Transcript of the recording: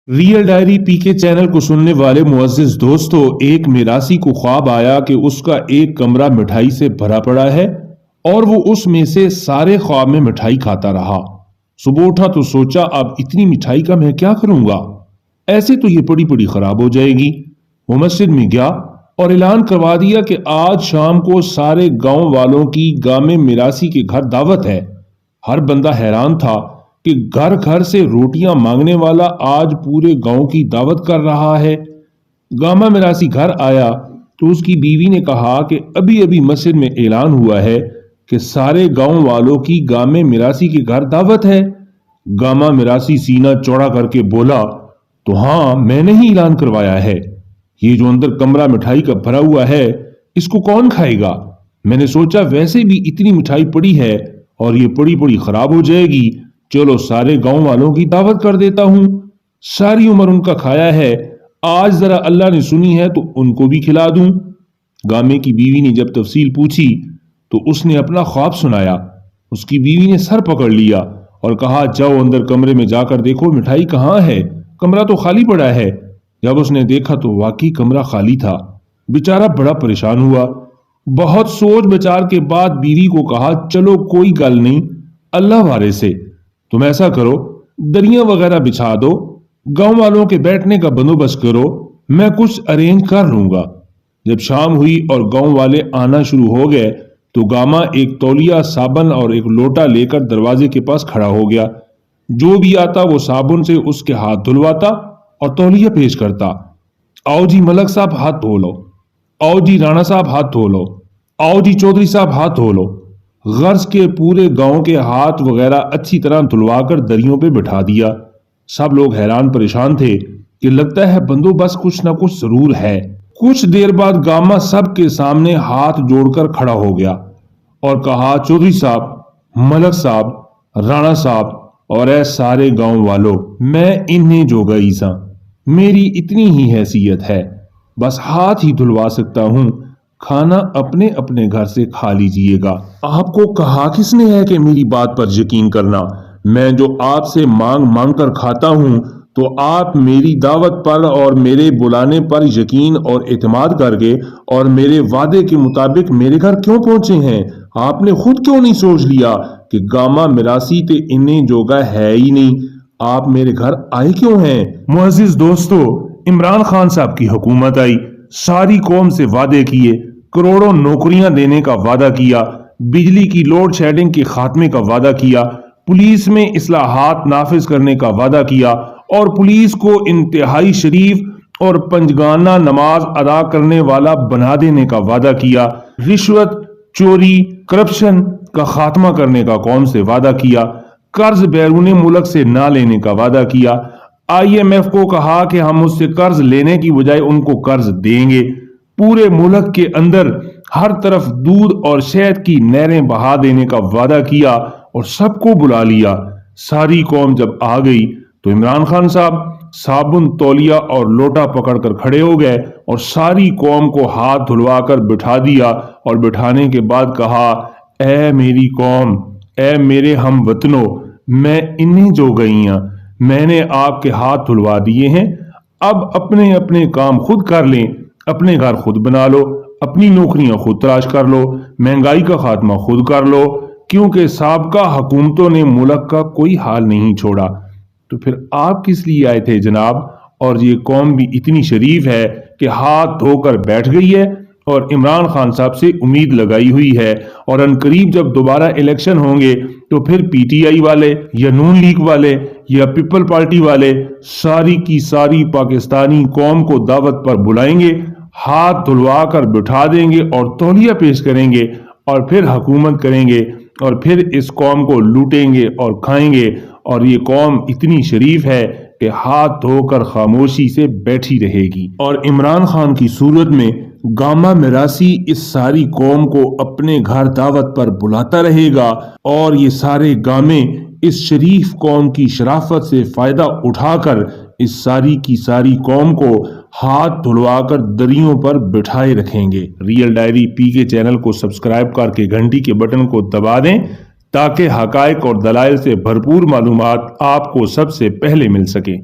Real diary पीके channel को सुनने वाले मुअज्जिज दोस्तों, एक मिरासी को ख्वाब आया कि उसका एक कमरा मिठाई से भरा पड़ा है और वो उसमें से सारे ख्वाब में मिठाई खाता रहा। सुबह उठा तो सोचा अब इतनी मिठाई का मैं क्या करूंगा, ऐसे तो ये पड़ी पड़ी खराब हो जाएगी। वो मस्जिद में गया और ऐलान करवा दिया कि आज शाम को सारे गांव वालों की गामे मिरासी के घर दावत है। हर बंदा हैरान था कि घर घर से रोटियां मांगने वाला आज पूरे गांव की दावत कर रहा है। गामा मिरासी घर आया तो उसकी बीवी ने कहा कि अभी अभी मस्जिद में ऐलान हुआ है कि सारे गांव वालों की गामे मिरासी के घर दावत है। गामा मिरासी सीना चौड़ा करके बोला, तो हाँ, मैंने ही ऐलान करवाया है। ये जो अंदर कमरा मिठाई का भरा हुआ है, इसको कौन खाएगा? मैंने सोचा वैसे भी इतनी मिठाई पड़ी है और ये पड़ी पड़ी खराब हो जाएगी, चलो सारे गांव वालों की दावत कर देता हूं। सारी उम्र उनका खाया है, आज जरा अल्लाह ने सुनी है तो उनको भी खिला दूं। गामे की बीवी ने जब तफसील पूछी तो उसने अपना ख्वाब सुनाया। उसकी बीवी ने सर पकड़ लिया और कहा, जाओ अंदर कमरे में जाकर देखो मिठाई कहाँ है, कमरा तो खाली पड़ा है। जब उसने देखा तो वाकई कमरा खाली था। बेचारा बड़ा परेशान हुआ। बहुत सोच विचार के बाद बीवी को कहा, चलो कोई गल नहीं, अल्लाह वारे से तुम ऐसा करो, दरिया वगैरह बिछा दो, गांव वालों के बैठने का बंदोबस्त करो, मैं कुछ अरेंज कर लूंगा। जब शाम हुई और गांव वाले आना शुरू हो गए तो गामा एक तौलिया, साबन और एक लोटा लेकर दरवाजे के पास खड़ा हो गया। जो भी आता वो साबुन से उसके हाथ धुलवाता और तौलिया पेश करता। आओ जी मलक साहब हाथ धो लो, आओ जी राणा साहब हाथ धो लो, आओ जी चौधरी साहब हाथ धो लो। गर्ज के पूरे गांव के हाथ वगैरह अच्छी तरह धुलवाकर दरियों पे बिठा दिया। सब लोग हैरान परेशान थे कि लगता है बंदोबस्त कुछ ना कुछ जरूर है। कुछ देर बाद गामा सबके सामने हाथ जोड़कर खड़ा हो गया और कहा, चौधरी साहब, मलक साहब, राणा साहब और ऐ सारे गांव वालों, मैं इन्हें जोगा ईसा, मेरी इतनी ही हैसियत है, बस हाथ ही धुलवा सकता हूं, खाना अपने अपने घर से खा लीजिएगा। आपको कहा किसने है कि मेरी बात पर यकीन करना? मैं जो आपसे मांग मांग कर खाता हूं तो आप मेरी दावत पर और मेरे बुलाने पर यकीन और एतमाद करके और मेरे वादे के मुताबिक मेरे घर क्यों पहुंचे हैं? आपने खुद क्यों नहीं सोच लिया कि गामा मिरासी ते इन्हें जोगा है ही नहीं, आप मेरे घर आए क्यों हैं? मुअज्जिज दोस्तों, इमरान खान साहब की हुकूमत आई, सारी कौम से वादे किए, करोड़ों नौकरियां देने का वादा किया, बिजली की लोड शेडिंग के खात्मे का वादा किया, पुलिस में इस्लाहात नाफिज करने का वादा किया और पुलिस को इंतहाई शरीफ और पंजगाना नमाज अदा करने वाला बना देने का वादा किया, रिश्वत, चोरी, करप्शन का खात्मा करने का कौम से वादा किया, कर्ज बैरूनी मुल्क से ना लेने का वादा किया, IMF को कहा कि हम उससे कर्ज लेने की बजाय उनको कर्ज देंगे, पूरे मुल्क के अंदर हर तरफ दूध और शहद की नहरें बहा देने का वादा किया और सबको बुला लिया। सारी कौम जब आ गई तो इमरान खान साहब साबुन, तौलिया और लोटा पकड़कर खड़े हो गए और सारी कौम को हाथ धुलवाकर बिठा दिया और बिठाने के बाद कहा, ऐ मेरी कौम, ऐ मेरे हम वतनों, मैं इन्हें जो गईयां, मैंने आपके हाथ धुलवा दिए हैं, अब अपने अपने काम खुद कर लें, अपने घर खुद बना लो, अपनी नौकरियां खुद तलाश कर लो, महंगाई का खात्मा खुद कर लो, क्योंकि साबका हुकूमतों ने मुल्क का कोई हाल नहीं छोड़ा। तो फिर आप किस लिए आए थे जनाब? और ये कौम भी इतनी शरीफ है कि हाथ धोकर बैठ गई है और इमरान खान साहब से उम्मीद लगाई हुई है और अनकरीब जब दोबारा इलेक्शन होंगे तो फिर PTI वाले या नून लीग वाले या पीपल पार्टी वाले सारी की सारी पाकिस्तानी कौम को दावत पर बुलाएंगे, हाथ धुलवा कर बिठा देंगे और तौलिया पेश करेंगे और फिर हुकूमत करेंगे और फिर इस कौम को लूटेंगे और खाएंगे। और ये कौम इतनी शरीफ है कि हाथ धोकर खामोशी से बैठी रहेगी। और इमरान खान की सूरत में गामा मिरासी इस सारी कौम को अपने घर दावत पर बुलाता रहेगा और ये सारे गामे इस शरीफ कौम की शराफत से फायदा उठाकर इस सारी की सारी कौम को हाथ धुलवाकर दरियों पर बिठाए रखेंगे। रियल डायरी पीके चैनल को सब्सक्राइब करके घंटी के बटन को दबा दें ताकि हकायक और दलाइल से भरपूर मालूमात आपको सबसे पहले मिल सके।